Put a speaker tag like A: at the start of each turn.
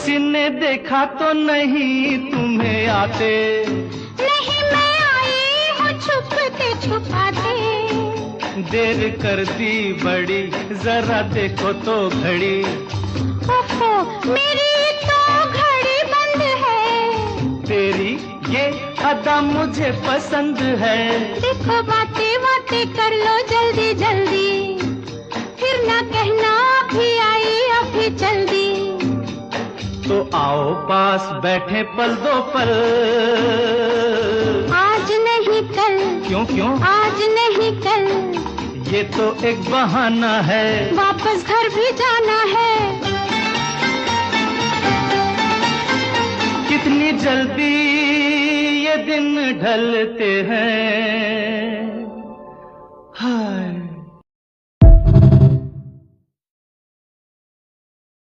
A: किसी ने देखा तो नहीं तुम्हें आते?
B: नहीं, मैं आई हूँ छुपते छुपाते।
A: देर कर दी बड़ी, जरा देखो तो घड़ी।
B: ओहो, मेरी तो घड़ी बंद है।
A: तेरी ये अदा मुझे पसंद है।
B: देखो बातें बातें कर लो जल्दी जल्दी, फिर ना कहना अभी आई अभी जल्दी।
A: तो आओ पास बैठे पल दो पल।
B: आज नहीं कल।
A: क्यों क्यों?
B: आज नहीं कल।
A: ये तो एक बहाना है,
B: वापस घर भी जाना है।
A: कितनी जल्दी ये दिन ढलते हैं।